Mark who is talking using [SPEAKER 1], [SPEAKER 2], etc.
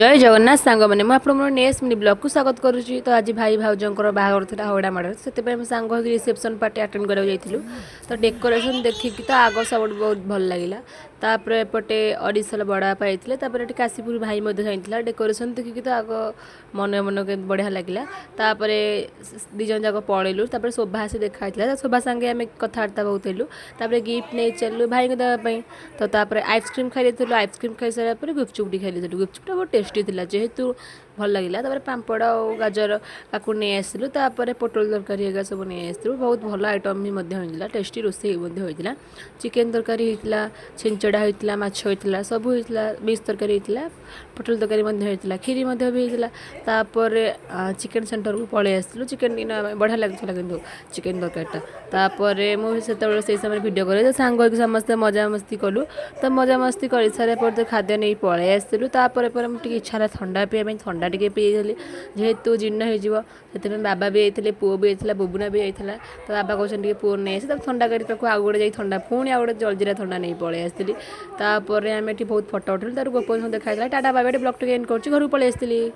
[SPEAKER 1] जय जगन्नाथ सांग मैंने मुझे नेक्स्ट मिनी ब्लॉग को स्वागत करुँची। तो आज भाई भाउजर बाहर था हवड़ा माड़ से सांग हो रिसेप्शन पार्टी अटेंड करा तो डेकोरेशन देखिकी तो आग सब बहुत भल लगे। तापर एपटे अड़ीसल बड़ा पाई काशीपुर भाई जाता डेकोरेशन देखिकी तो आग मन मन के बढ़िया लगे। तापर दिज जाक पलैलु शोभा आसी देखा शोभा सांगे आम कथबार्ता बहुत हेलु। गिफ्ट नहीं चलु भाई को देवाई तो आइसक्रीम खाई आइसक्रीम खाई सारापर गुपचुप खाई गुपचुपटा बहुत टेस्टी था जेहेतु भल लगे। पापड़ और गाजर काकू नहीं आसलु पोटल तरकारी एगा सब नहीं आसलु बहुत भल आइटम भी टेस्टी रोसे होता। चिकेन तरकारी होता छिंचड़ा होता माछ होता सब होता मिक्स तरकारी होता पोटल तरकारी होता खीरी भी होता। चिकेन सेंटर को पलि आसलु चिकेन बढ़िया लगता कि चिकेन तरकारीटा मुझे से समय भिड कर सांग समस्ते मजामस्ती कलु। तो मजामस्ती कर सारे खाद्य नहीं पलि आसलु मुझे इच्छा थंडा पीवा थंडा टे पीली जेहेतु जीर्ण हो बाबा भी आते पुओ भी आता बुबुना भी आता। तो बाबा कहते पुओ नहीं आसे थंडा कर आउ गोटे थंडा पुणी आउ गोटे जलजीरा थंडा नहीं पलि आसती। आम बहुत फटो उठेल गोप देखा टाटा बाबा ब्लॉग टे एंड कर घर को पलि आसती।